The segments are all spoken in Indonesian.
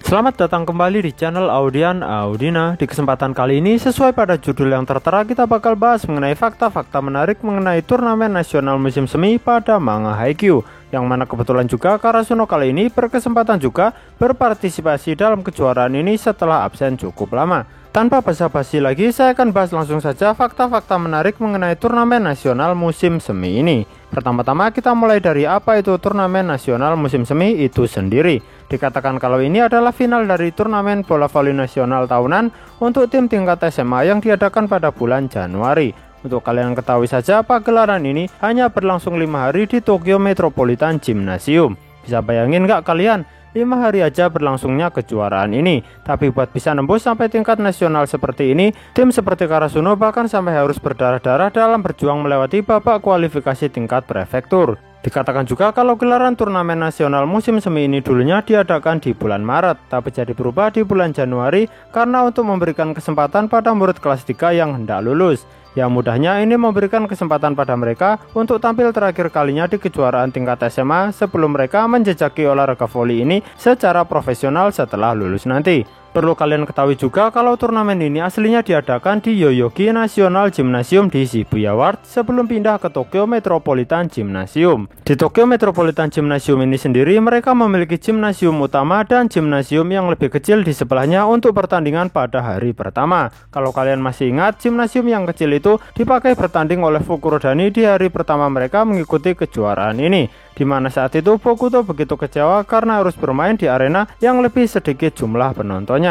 Selamat datang kembali di channel Audian Audina. Di kesempatan kali ini, sesuai pada judul yang tertera, kita bakal bahas mengenai fakta-fakta menarik mengenai turnamen nasional musim semi pada manga Haikyuu, yang mana kebetulan juga Karasuno kali ini berkesempatan juga berpartisipasi dalam kejuaraan ini setelah absen cukup lama. Tanpa basa-basi lagi, saya akan bahas langsung saja fakta-fakta menarik mengenai turnamen nasional musim semi ini. Pertama-tama kita mulai dari apa itu turnamen nasional musim semi itu sendiri. Dikatakan kalau ini adalah final dari turnamen bola voli nasional tahunan untuk tim tingkat SMA yang diadakan pada bulan Januari. Untuk kalian ketahui saja, pagelaran ini hanya berlangsung 5 hari di Tokyo Metropolitan Gymnasium. Bisa bayangin nggak kalian? 5 hari aja berlangsungnya kejuaraan ini. Tapi buat bisa nembus sampai tingkat nasional seperti ini, tim seperti Karasuno bahkan sampai harus berdarah-darah dalam berjuang melewati babak kualifikasi tingkat prefektur. Dikatakan juga kalau gelaran turnamen nasional musim semi ini dulunya diadakan di bulan Maret, tapi jadi berubah di bulan Januari karena untuk memberikan kesempatan pada murid kelas 3 yang hendak lulus. Yang mudahnya ini memberikan kesempatan pada mereka untuk tampil terakhir kalinya di kejuaraan tingkat SMA sebelum mereka menjejaki olahraga voli ini secara profesional setelah lulus nanti. Perlu kalian ketahui juga kalau turnamen ini aslinya diadakan di Yoyogi National Gymnasium di Shibuya Ward sebelum pindah ke Tokyo Metropolitan Gymnasium. Di Tokyo Metropolitan Gymnasium ini sendiri mereka memiliki gymnasium utama dan gymnasium yang lebih kecil di sebelahnya untuk pertandingan pada hari pertama. Kalau kalian masih ingat, gymnasium yang kecil itu dipakai bertanding oleh Fukurodani di hari pertama mereka mengikuti kejuaraan ini, di mana saat itu Bokuto begitu kecewa karena harus bermain di arena yang lebih sedikit jumlah penontonnya.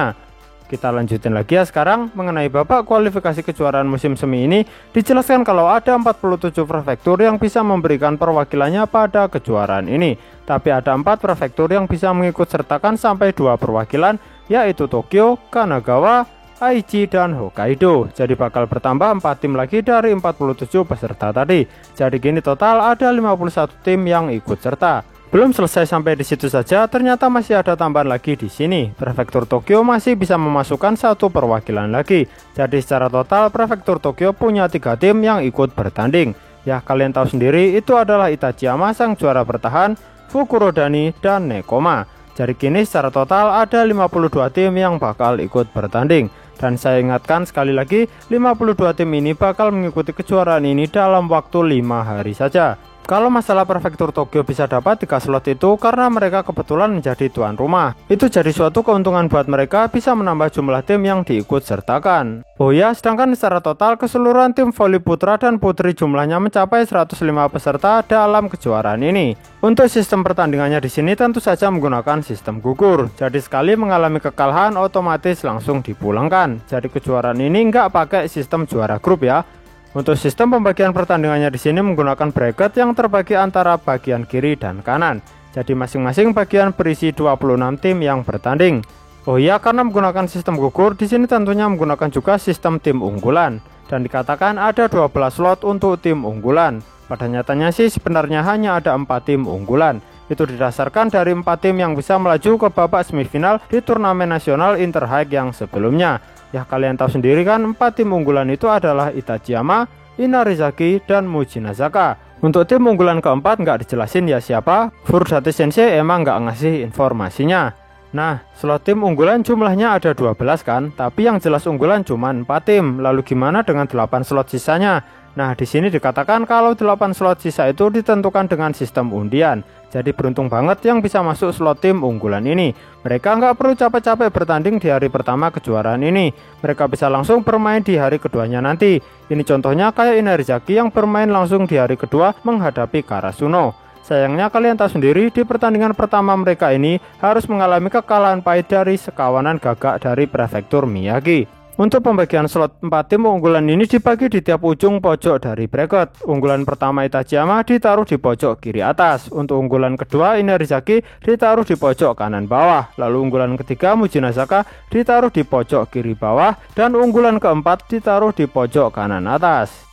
Kita lanjutin lagi ya sekarang mengenai babak kualifikasi kejuaraan musim semi ini. Dijelaskan kalau ada 47 prefektur yang bisa memberikan perwakilannya pada kejuaraan ini, tapi ada 4 prefektur yang bisa mengikut sertakan sampai 2 perwakilan, yaitu Tokyo, Kanagawa, Aichi, dan Hokkaido. Jadi bakal bertambah 4 tim lagi dari 47 peserta tadi. Jadi gini total ada 51 tim yang ikut serta. Belum selesai sampai di situ saja, ternyata masih ada tambahan lagi di sini. Prefektur Tokyo masih bisa memasukkan 1 perwakilan lagi. Jadi secara total prefektur Tokyo punya 3 tim yang ikut bertanding. Ya kalian tahu sendiri, itu adalah Itachiyama sang juara bertahan, Fukurodani, dan Nekoma. Jadi kini secara total ada 52 tim yang bakal ikut bertanding. Dan saya ingatkan sekali lagi, 52 tim ini bakal mengikuti kejuaraan ini dalam waktu 5 hari saja. Kalau masalah prefektur Tokyo bisa dapat 3 slot itu karena mereka kebetulan menjadi tuan rumah. Itu jadi suatu keuntungan buat mereka, bisa menambah jumlah tim yang diikut sertakan. Oh ya, sedangkan secara total keseluruhan tim voli putra dan putri jumlahnya mencapai 105 peserta dalam kejuaraan ini. Untuk sistem pertandingannya di sini tentu saja menggunakan sistem gugur. Jadi sekali mengalami kekalahan otomatis langsung dipulangkan. Jadi kejuaraan ini nggak pakai sistem juara grup ya. Untuk sistem pembagian pertandingannya di sini menggunakan bracket yang terbagi antara bagian kiri dan kanan. Jadi masing-masing bagian berisi 26 tim yang bertanding. Oh iya, karena menggunakan sistem gugur, di sini tentunya menggunakan juga sistem tim unggulan. Dan dikatakan ada 12 slot untuk tim unggulan. Pada nyatanya sih sebenarnya hanya ada 4 tim unggulan. Itu didasarkan dari 4 tim yang bisa melaju ke babak semifinal di turnamen nasional Interhaik yang sebelumnya. Ya kalian tahu sendiri kan, 4 tim unggulan itu adalah Itachiyama, Inarizaki, dan Mujinazaka. Untuk tim unggulan keempat nggak dijelasin ya siapa, Furudate Sensei emang nggak ngasih informasinya. Nah, slot tim unggulan jumlahnya ada 12 kan, tapi yang jelas unggulan cuma 4 tim. Lalu gimana dengan 8 slot sisanya? Nah, di sini dikatakan kalau 8 slot sisa itu ditentukan dengan sistem undian. Jadi beruntung banget yang bisa masuk slot tim unggulan ini. Mereka nggak perlu capek-capek bertanding di hari pertama kejuaraan ini. Mereka bisa langsung bermain di hari keduanya nanti. Ini contohnya kayak Inarizaki yang bermain langsung di hari kedua menghadapi Karasuno. Sayangnya kalian tahu sendiri, di pertandingan pertama mereka ini harus mengalami kekalahan pahit dari sekawanan gagak dari prefektur Miyagi. Untuk pembagian slot 4 tim unggulan ini dibagi di tiap ujung pojok dari bracket. Unggulan pertama Itachiyama ditaruh di pojok kiri atas. Untuk unggulan kedua Inarizaki ditaruh di pojok kanan bawah. Lalu unggulan ketiga Mujinazaka ditaruh di pojok kiri bawah. Dan unggulan keempat ditaruh di pojok kanan atas.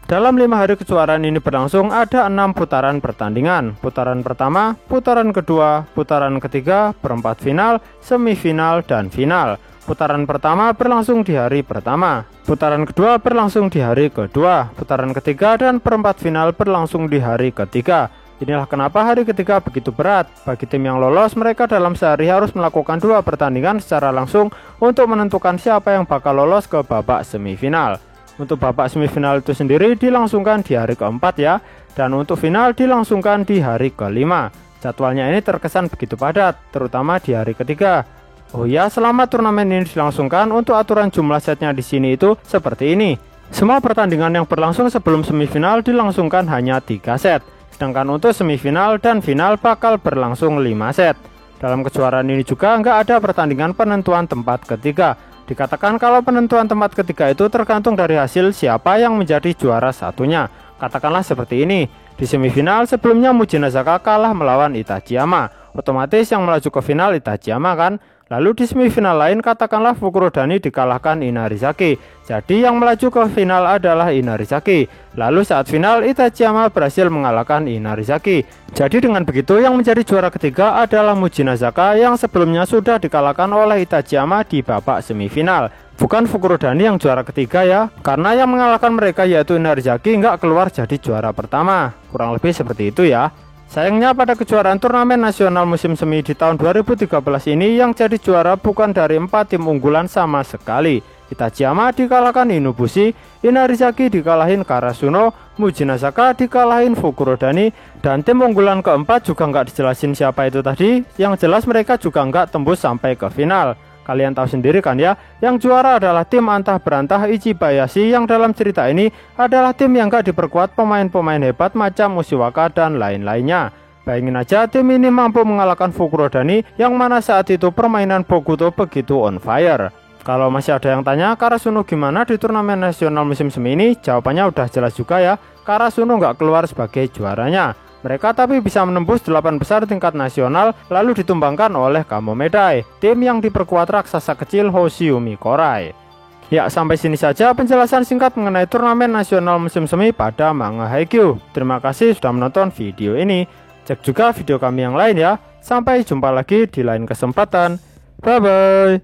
Dalam 5 hari kejuaraan ini berlangsung ada 6 putaran pertandingan. Putaran pertama, putaran kedua, putaran ketiga, perempat final, semifinal, dan final. Putaran pertama berlangsung di hari pertama, putaran kedua berlangsung di hari kedua, putaran ketiga dan perempat final berlangsung di hari ketiga. Inilah kenapa hari ketiga begitu berat. Bagi tim yang lolos, mereka dalam sehari harus melakukan 2 pertandingan secara langsung untuk menentukan siapa yang bakal lolos ke babak semifinal. Untuk babak semifinal itu sendiri dilangsungkan di hari keempat ya, dan untuk final dilangsungkan di hari kelima. Jadwalnya ini terkesan begitu padat, terutama di hari ketiga. Oh ya, selama turnamen ini dilangsungkan, untuk aturan jumlah setnya di sini itu seperti ini. Semua pertandingan yang berlangsung sebelum semifinal dilangsungkan hanya 3 set. Sedangkan untuk semifinal dan final bakal berlangsung 5 set. Dalam kejuaraan ini juga nggak ada pertandingan penentuan tempat ketiga. Dikatakan kalau penentuan tempat ketiga itu tergantung dari hasil siapa yang menjadi juara satunya. Katakanlah seperti ini, di semifinal sebelumnya Muji Nazaka kalah melawan Itachiyama. Otomatis yang melaju ke final Itachiyama kan. Lalu di semifinal lain katakanlah Fukurodani dikalahkan Inarizaki. Jadi yang melaju ke final adalah Inarizaki. Lalu saat final Itachiyama berhasil mengalahkan Inarizaki. Jadi dengan begitu yang menjadi juara ketiga adalah Muji Nazaka yang sebelumnya sudah dikalahkan oleh Itachiyama di babak semifinal. Bukan Fukurodani yang juara ketiga ya, karena yang mengalahkan mereka yaitu Inarizaki nggak keluar jadi juara pertama. Kurang lebih seperti itu ya. Sayangnya pada kejuaraan turnamen nasional musim semi di tahun 2013 ini yang jadi juara bukan dari 4 tim unggulan sama sekali. Itachiyama dikalahkan Inubushi, Inarizaki dikalahin Karasuno, Muji Nazaka dikalahin Fukurodani, dan tim unggulan keempat juga nggak dijelasin siapa itu tadi. Yang jelas mereka juga nggak tembus sampai ke final. Kalian tahu sendiri kan ya, yang juara adalah tim antah berantah Ichibayashi yang dalam cerita ini adalah tim yang gak diperkuat pemain-pemain hebat macam Ushiwaka dan lain-lainnya. Bayangin aja tim ini mampu mengalahkan Fukurodani yang mana saat itu permainan Bokuto begitu on fire. Kalau masih ada yang tanya Karasuno gimana di turnamen nasional musim semi ini, jawabannya udah jelas juga ya, Karasuno gak keluar sebagai juaranya. Mereka tapi bisa menembus 8 besar tingkat nasional lalu ditumbangkan oleh Kamo Medai, tim yang diperkuat raksasa kecil Hoshiumi Korai. Ya, sampai sini saja penjelasan singkat mengenai turnamen nasional musim semi pada Manga Haikyuu. Terima kasih sudah menonton video ini. Cek juga video kami yang lain ya. Sampai jumpa lagi di lain kesempatan. Bye bye.